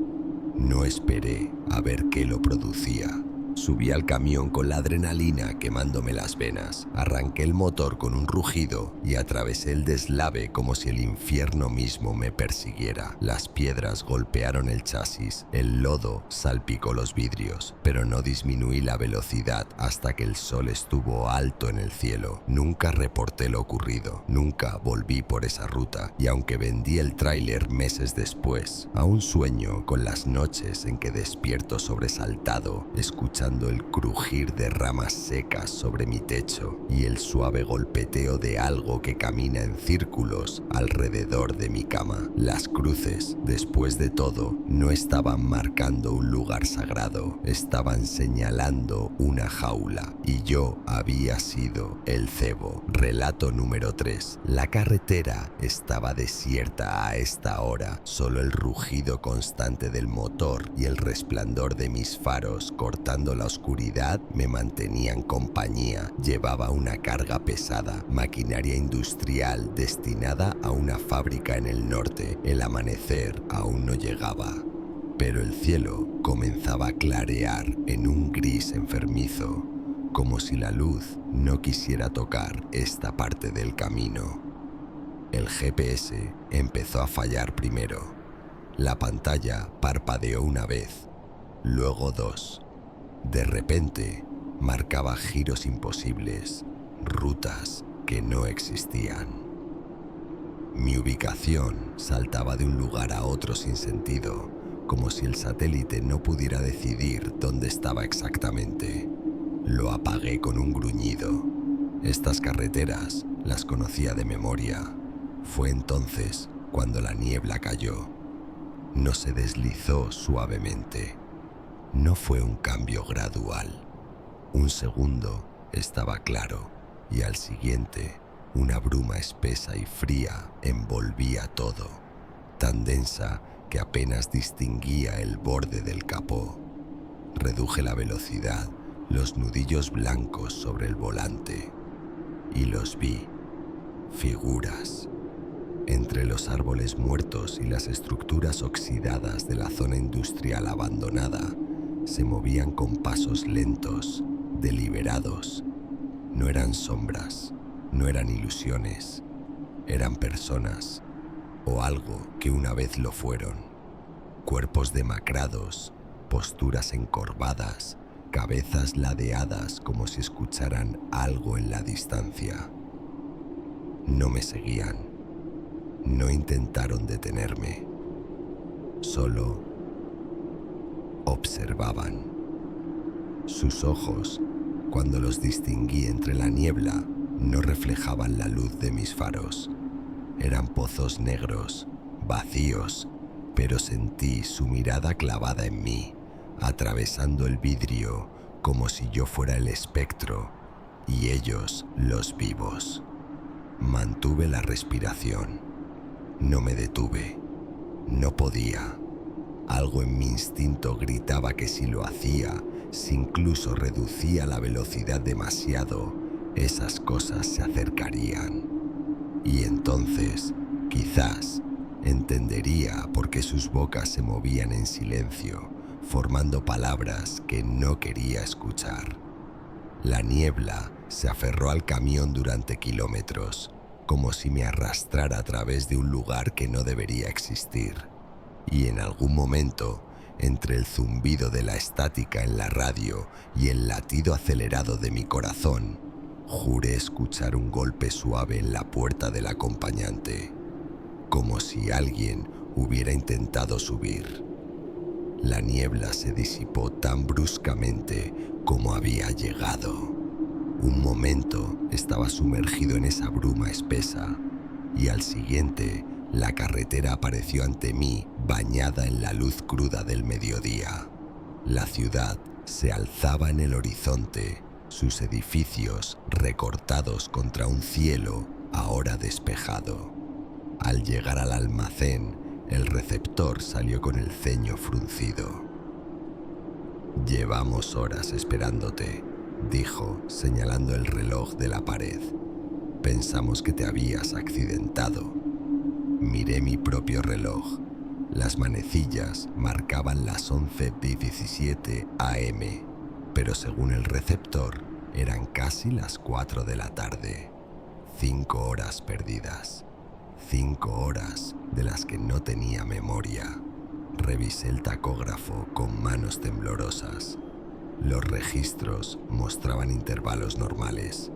No esperé a ver qué lo producía. Subí al camión con la adrenalina quemándome las venas, arranqué el motor con un rugido y atravesé el deslave como si el infierno mismo me persiguiera. Las piedras golpearon el chasis, el lodo salpicó los vidrios, pero no disminuí la velocidad hasta que el sol estuvo alto en el cielo. Nunca reporté lo ocurrido, nunca volví por esa ruta, y aunque vendí el tráiler meses después, aún sueño con las noches en que despierto sobresaltado, escuchando escuchando el crujir de ramas secas sobre mi techo y el suave golpeteo de algo que camina en círculos alrededor de mi cama. Las cruces, después de todo, no estaban marcando un lugar sagrado, estaban señalando una jaula, y yo había sido el cebo. Relato número 3. La carretera estaba desierta a esta hora, solo el rugido constante del motor y el resplandor de mis faros cortando la oscuridad me mantenían compañía. Llevaba una carga pesada, maquinaria industrial destinada a una fábrica en el norte. El amanecer aún no llegaba, pero el cielo comenzaba a clarear en un gris enfermizo, como si la luz no quisiera tocar esta parte del camino. El GPS empezó a fallar primero. La pantalla parpadeó una vez, luego dos. De repente, marcaba giros imposibles, rutas que no existían. Mi ubicación saltaba de un lugar a otro sin sentido, como si el satélite no pudiera decidir dónde estaba exactamente. Lo apagué con un gruñido. Estas carreteras las conocía de memoria. Fue entonces cuando la niebla cayó. No se deslizó suavemente. No fue un cambio gradual. Un segundo estaba claro y al siguiente una bruma espesa y fría envolvía todo, tan densa que apenas distinguía el borde del capó. Reduje la velocidad, los nudillos blancos sobre el volante, y los vi, figuras. Entre los árboles muertos y las estructuras oxidadas de la zona industrial abandonada, se movían con pasos lentos, deliberados. No eran sombras, no eran ilusiones, eran personas, o algo que una vez lo fueron. Cuerpos demacrados, posturas encorvadas, cabezas ladeadas como si escucharan algo en la distancia. No me seguían, no intentaron detenerme, solo observaban. Sus ojos, cuando los distinguí entre la niebla, no reflejaban la luz de mis faros. Eran pozos negros, vacíos, pero sentí su mirada clavada en mí, atravesando el vidrio como si yo fuera el espectro y ellos los vivos. Mantuve la respiración. No me detuve. No podía. Algo en mi instinto gritaba que si lo hacía, si incluso reducía la velocidad demasiado, esas cosas se acercarían. Y entonces, quizás, entendería por qué sus bocas se movían en silencio, formando palabras que no quería escuchar. La niebla se aferró al camión durante kilómetros, como si me arrastrara a través de un lugar que no debería existir. Y en algún momento, entre el zumbido de la estática en la radio y el latido acelerado de mi corazón, juré escuchar un golpe suave en la puerta del acompañante, como si alguien hubiera intentado subir. La niebla se disipó tan bruscamente como había llegado. Un momento estaba sumergido en esa bruma espesa y al siguiente la carretera apareció ante mí bañada en la luz cruda del mediodía. La ciudad se alzaba en el horizonte, sus edificios recortados contra un cielo ahora despejado. Al llegar al almacén, el receptor salió con el ceño fruncido. «Llevamos horas esperándote», dijo, señalando el reloj de la pared. «Pensamos que te habías accidentado». Miré mi propio reloj. Las manecillas marcaban las 11:17 AM, pero según el receptor, eran casi las 4 de la tarde. 5 horas perdidas. 5 horas de las que no tenía memoria. Revisé el tacógrafo con manos temblorosas. Los registros mostraban intervalos normales.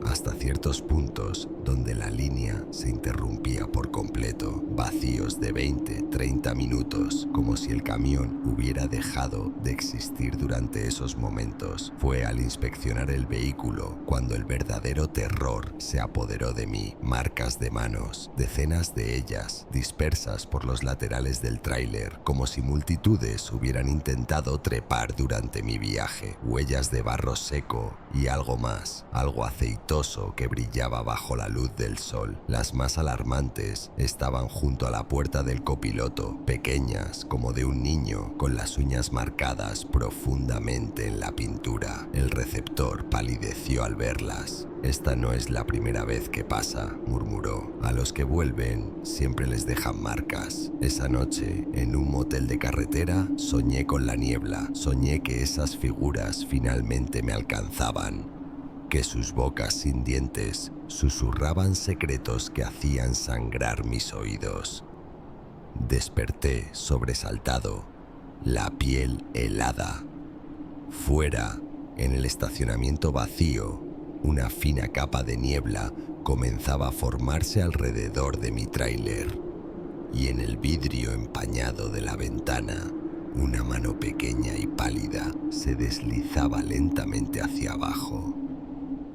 hasta ciertos puntos donde la línea se interrumpía por completo, vacíos de 20-30 minutos, como si el camión hubiera dejado de existir durante esos momentos. Fue al inspeccionar el vehículo cuando el verdadero terror se apoderó de mí. Marcas de manos, decenas de ellas, dispersas por los laterales del tráiler, como si multitudes hubieran intentado trepar durante mi viaje. Huellas de barro seco y algo más, algo aceitoso que brillaba bajo la luz del sol. Las más alarmantes estaban junto a la puerta del copiloto, pequeñas como de un niño, con las uñas marcadas profundamente en la pintura. El receptor palideció al verlas. «Esta no es la primera vez que pasa», murmuró. «A los que vuelven siempre les dejan marcas. Esa noche, en un motel de carretera, soñé con la niebla. Soñé que esas figuras finalmente me alcanzaban, que sus bocas sin dientes susurraban secretos que hacían sangrar mis oídos. Desperté sobresaltado, la piel helada. Fuera, en el estacionamiento vacío, una fina capa de niebla comenzaba a formarse alrededor de mi tráiler, y en el vidrio empañado de la ventana, una mano pequeña y pálida se deslizaba lentamente hacia abajo.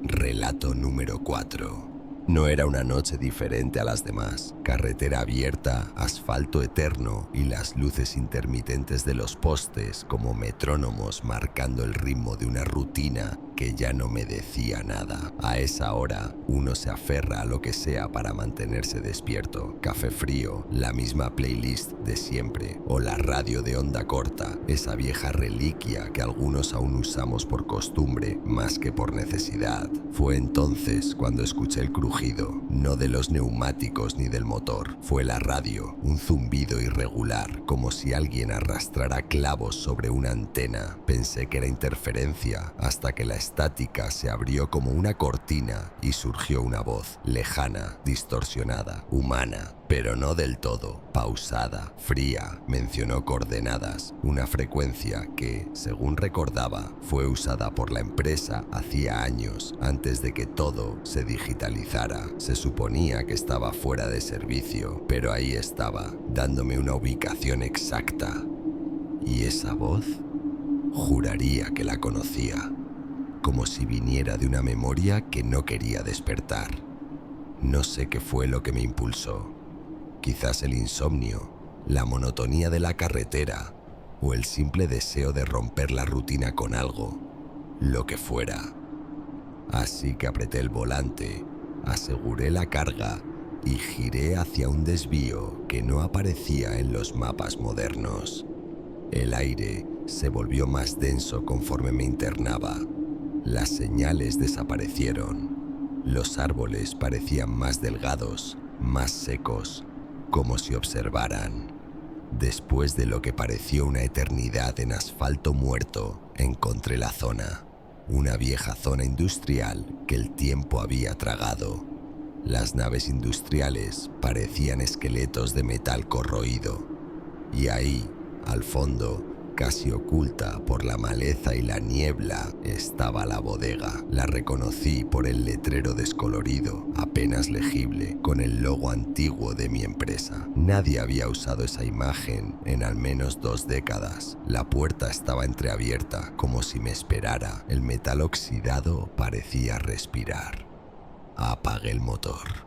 Relato número 4. No era una noche diferente a las demás. Carretera abierta, asfalto eterno y las luces intermitentes de los postes como metrónomos marcando el ritmo de una rutina que ya no me decía nada. A esa hora, uno se aferra a lo que sea para mantenerse despierto. Café frío, la misma playlist de siempre, o la radio de onda corta, esa vieja reliquia que algunos aún usamos por costumbre más que por necesidad. Fue entonces cuando escuché el crujido, no de los neumáticos ni del motor. Fue la radio, un zumbido irregular, como si alguien arrastrara clavos sobre una antena. Pensé que era interferencia, hasta que la estática se abrió como una cortina y surgió una voz, lejana, distorsionada, humana, pero no del todo, pausada, fría. Mencionó coordenadas, una frecuencia que, según recordaba, fue usada por la empresa hacía años, antes de que todo se digitalizara. Se suponía que estaba fuera de servicio, pero ahí estaba, dándome una ubicación exacta. ¿Y esa voz? Juraría que la conocía, como si viniera de una memoria que no quería despertar. No sé qué fue lo que me impulsó. Quizás el insomnio, la monotonía de la carretera o el simple deseo de romper la rutina con algo, lo que fuera. Así que apreté el volante, aseguré la carga y giré hacia un desvío que no aparecía en los mapas modernos. El aire se volvió más denso conforme me internaba. Las señales desaparecieron. Los árboles parecían más delgados, más secos, como si observaran. Después de lo que pareció una eternidad en asfalto muerto, encontré la zona. Una vieja zona industrial que el tiempo había tragado. Las naves industriales parecían esqueletos de metal corroído. Y ahí, al fondo, casi oculta por la maleza y la niebla, estaba la bodega. La reconocí por el letrero descolorido, apenas legible, con el logo antiguo de mi empresa. Nadie había usado esa imagen en al menos 2 décadas. La puerta estaba entreabierta, como si me esperara. El metal oxidado parecía respirar. Apagué el motor.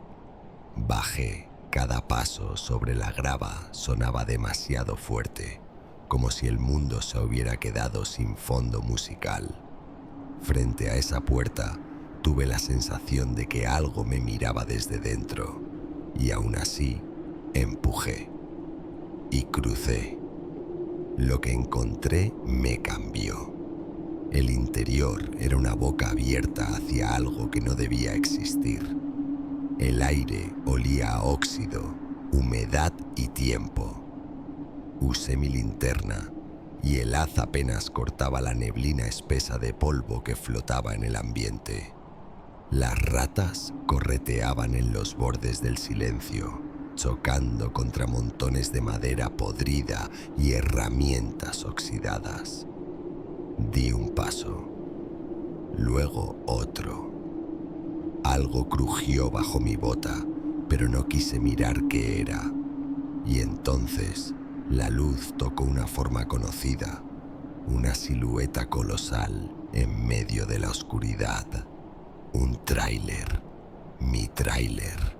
Bajé. Cada paso sobre la grava sonaba demasiado fuerte, como si el mundo se hubiera quedado sin fondo musical. Frente a esa puerta, tuve la sensación de que algo me miraba desde dentro, y aún así, empujé y crucé. Lo que encontré me cambió. El interior era una boca abierta hacia algo que no debía existir. El aire olía a óxido, humedad y tiempo. Usé mi linterna y el haz apenas cortaba la neblina espesa de polvo que flotaba en el ambiente. Las ratas correteaban en los bordes del silencio, chocando contra montones de madera podrida y herramientas oxidadas. Di un paso, luego otro. Algo crujió bajo mi bota, pero no quise mirar qué era. Y entonces la luz tocó una forma conocida, una silueta colosal en medio de la oscuridad. Un tráiler, mi tráiler.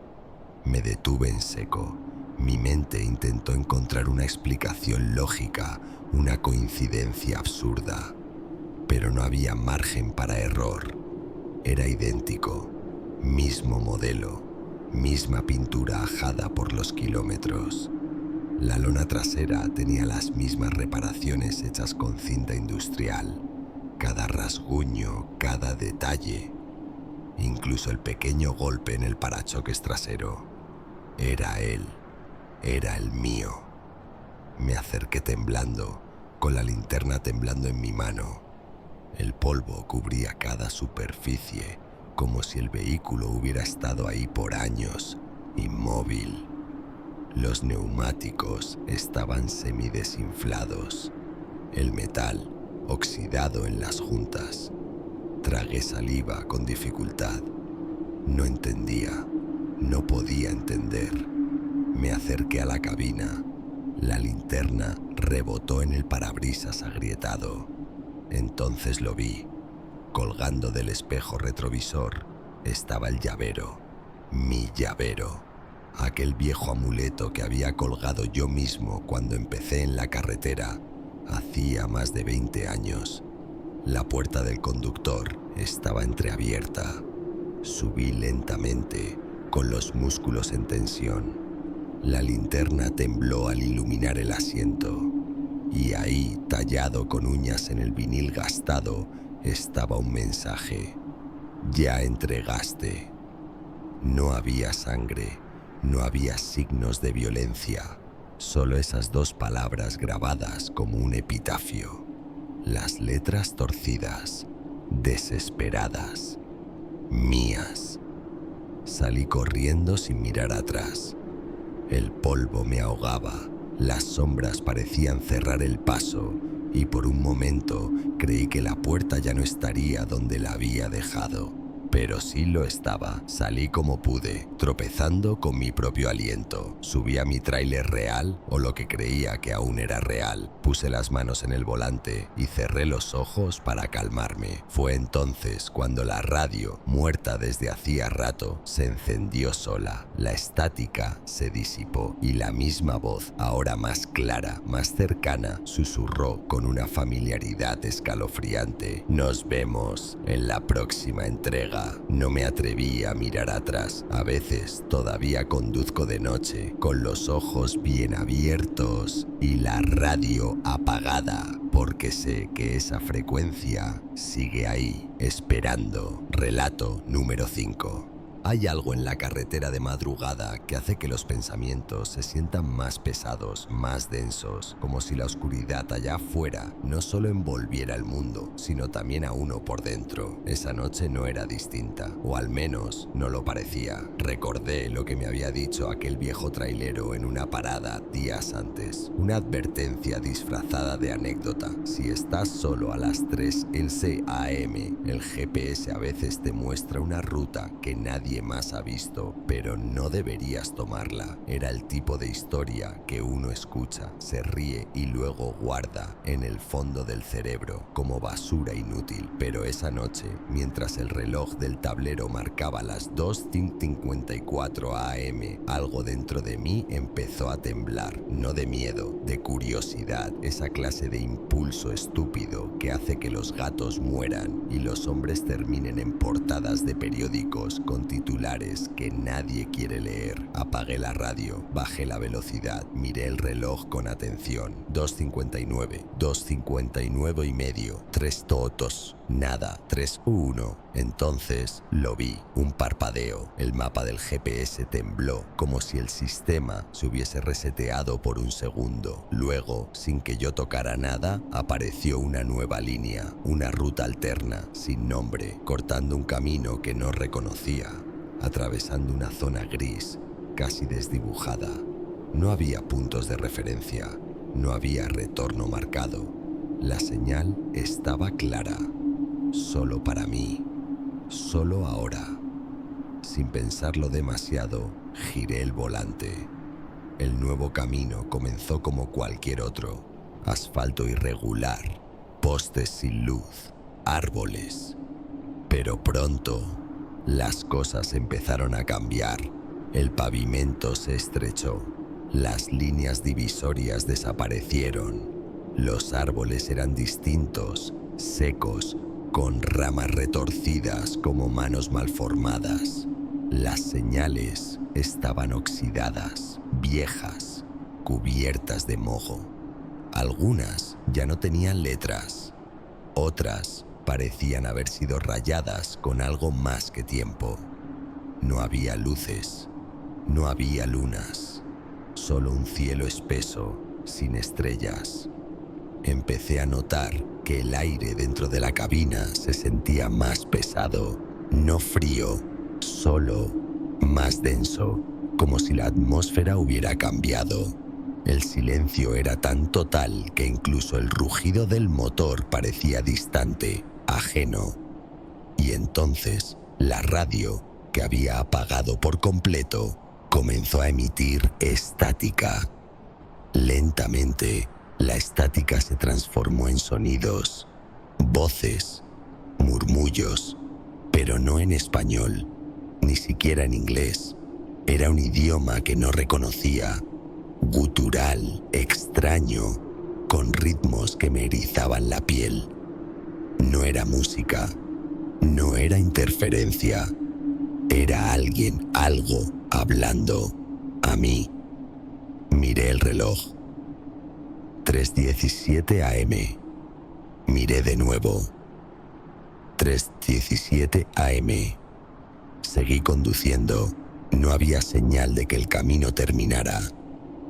Me detuve en seco. Mi mente intentó encontrar una explicación lógica, una coincidencia absurda. Pero no había margen para error. Era idéntico, mismo modelo, misma pintura ajada por los kilómetros. La lona trasera tenía las mismas reparaciones hechas con cinta industrial. Cada rasguño, cada detalle, incluso el pequeño golpe en el parachoques trasero. Era él, era el mío. Me acerqué temblando, con la linterna temblando en mi mano. El polvo cubría cada superficie, como si el vehículo hubiera estado ahí por años, inmóvil. Los neumáticos estaban semidesinflados, el metal oxidado en las juntas. Tragué saliva con dificultad. No entendía, no podía entender. Me acerqué a la cabina. La linterna rebotó en el parabrisas agrietado. Entonces lo vi. Colgando del espejo retrovisor estaba el llavero, mi llavero. Aquel viejo amuleto que había colgado yo mismo cuando empecé en la carretera hacía más de 20 años. La puerta del conductor estaba entreabierta. Subí lentamente, con los músculos en tensión. La linterna tembló al iluminar el asiento. Y ahí, tallado con uñas en el vinil gastado, estaba un mensaje. Ya entregaste. No había sangre. No había signos de violencia, solo esas dos palabras grabadas como un epitafio. Las letras torcidas, desesperadas, mías. Salí corriendo sin mirar atrás. El polvo me ahogaba, las sombras parecían cerrar el paso y por un momento creí que la puerta ya no estaría donde la había dejado. Pero sí lo estaba. Salí como pude, tropezando con mi propio aliento. Subí a mi tráiler real, o lo que creía que aún era real. Puse las manos en el volante y cerré los ojos para calmarme. Fue entonces cuando la radio, muerta desde hacía rato, se encendió sola. La estática se disipó y la misma voz, ahora más clara, más cercana, susurró con una familiaridad escalofriante. Nos vemos en la próxima entrega. No me atreví a mirar atrás. A veces todavía conduzco de noche, con los ojos bien abiertos y la radio apagada, porque sé que esa frecuencia sigue ahí, esperando. Relato número 5. Hay algo en la carretera de madrugada que hace que los pensamientos se sientan más pesados, más densos, como si la oscuridad allá afuera no solo envolviera el mundo, sino también a uno por dentro. Esa noche no era distinta, o al menos no lo parecía. Recordé lo que me había dicho aquel viejo trailero en una parada días antes. Una advertencia disfrazada de anécdota. Si estás solo a las 3:11 a.m., el GPS a veces te muestra una ruta que nadie más ha visto, pero no deberías tomarla. Era el tipo de historia que uno escucha, se ríe y luego guarda en el fondo del cerebro como basura inútil. Pero esa noche, mientras el reloj del tablero marcaba las 2:54 a.m., algo dentro de mí empezó a temblar, no de miedo, de curiosidad, esa clase de impulso estúpido que hace que los gatos mueran y los hombres terminen en portadas de periódicos con titulares que nadie quiere leer. Apagué la radio, bajé la velocidad, miré el reloj con atención. 2:59, 2:59 y medio, 3 totos, nada, 3:1. Entonces lo vi, un parpadeo. El mapa del GPS tembló, como si el sistema se hubiese reseteado por un segundo. Luego, sin que yo tocara nada, apareció una nueva línea, una ruta alterna, sin nombre, cortando un camino que no reconocía, atravesando una zona gris, casi desdibujada. No había puntos de referencia, no había retorno marcado. La señal estaba clara, solo para mí, solo ahora. Sin pensarlo demasiado, giré el volante. El nuevo camino comenzó como cualquier otro. Asfalto irregular, postes sin luz, árboles. Pero pronto, las cosas empezaron a cambiar. El pavimento se estrechó. Las líneas divisorias desaparecieron. Los árboles eran distintos, secos, con ramas retorcidas como manos malformadas. Las señales estaban oxidadas, viejas, cubiertas de moho. Algunas ya no tenían letras. Otras parecían haber sido rayadas con algo más que tiempo. No había luces, no había lunas, solo un cielo espeso, sin estrellas. Empecé a notar que el aire dentro de la cabina se sentía más pesado, no frío, solo más denso, como si la atmósfera hubiera cambiado. El silencio era tan total que incluso el rugido del motor parecía distante, ajeno. Y entonces, la radio, que había apagado por completo, comenzó a emitir estática. Lentamente, la estática se transformó en sonidos, voces, murmullos, pero no en español, ni siquiera en inglés. Era un idioma que no reconocía, gutural, extraño, con ritmos que me erizaban la piel. No era música, no era interferencia, era alguien, algo, hablando a mí. Miré el reloj. 3:17 AM. Miré de nuevo. 3:17 AM. Seguí conduciendo. No había señal de que el camino terminara.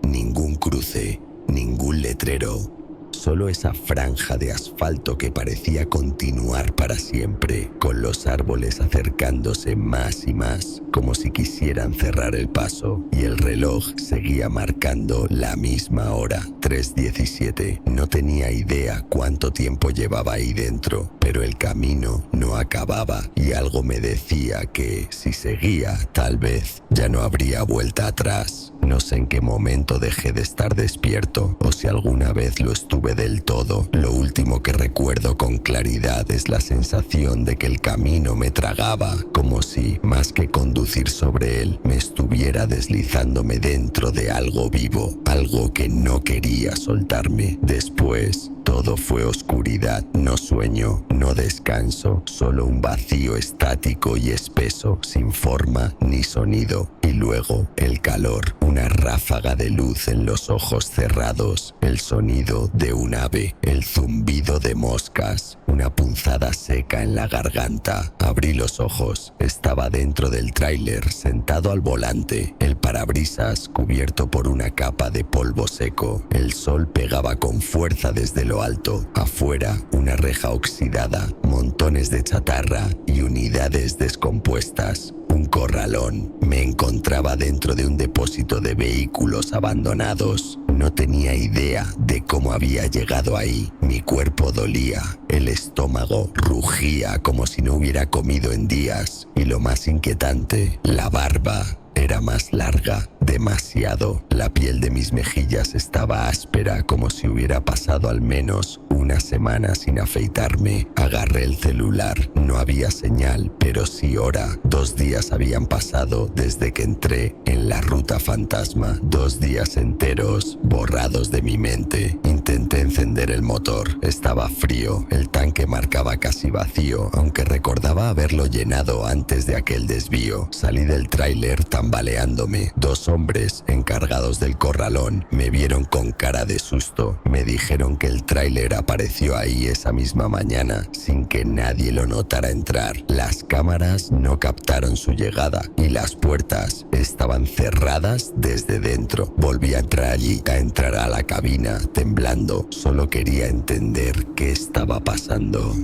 Ningún cruce, ningún letrero. Solo esa franja de asfalto que parecía continuar para siempre, con los árboles acercándose más y más, como si quisieran cerrar el paso, y el reloj seguía marcando la misma hora, 3:17. No tenía idea cuánto tiempo llevaba ahí dentro, pero el camino no acababa y algo me decía que, si seguía, tal vez ya no habría vuelta atrás. No sé en qué momento dejé de estar despierto o si alguna vez lo estuve del todo. Lo último que recuerdo con claridad es la sensación de que el camino me tragaba, como si, más que conducir sobre él, me estuviera deslizándome dentro de algo vivo, algo que no quería soltarme. Después, todo fue oscuridad, no sueño, no descanso, solo un vacío estático y espeso, sin forma ni sonido. Y luego, el calor, una ráfaga de luz en los ojos cerrados, el sonido de un ave, el zumbido de moscas, una punzada seca en la garganta. Abrí los ojos, estaba dentro del tráiler, sentado al volante, el parabrisas cubierto por una capa de polvo seco. El sol pegaba con fuerza desde lo alto. Afuera, una reja oxidada, montones de chatarra y unidades descompuestas. Un corralón. Me encontraba dentro de un depósito de vehículos abandonados. No tenía idea de cómo había llegado ahí. Mi cuerpo dolía, el estómago rugía como si no hubiera comido en días. Y lo más inquietante, la barba era más larga, demasiado. La piel de mis mejillas estaba áspera, como si hubiera pasado al menos una semana sin afeitarme. Agarré el celular. No había señal, pero sí hora. 2 días habían pasado desde que entré en la ruta fantasma. 2 días enteros, borrados de mi mente. Intenté encender el motor. Estaba frío. El tanque marcaba casi vacío, aunque recordaba haberlo llenado antes de aquel desvío. Salí del tráiler tambaleándome. 2 hombres encargados del corralón me vieron con cara de susto. Me dijeron que el tráiler apareció ahí esa misma mañana sin que nadie lo notara entrar. Las cámaras no captaron su llegada y las puertas estaban cerradas desde dentro. Volví a entrar allí, a entrar a la cabina, temblando. Solo quería entender qué estaba pasando,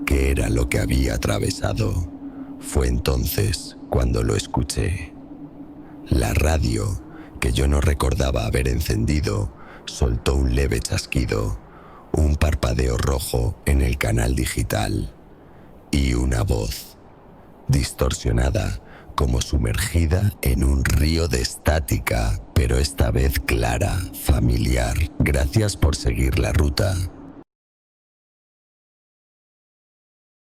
qué era lo que había atravesado. Fue entonces cuando lo escuché. La radio, que yo no recordaba haber encendido, soltó un leve chasquido, un parpadeo rojo en el canal digital y una voz distorsionada, como sumergida en un río de estática, pero esta vez clara, familiar. Gracias por seguir la ruta.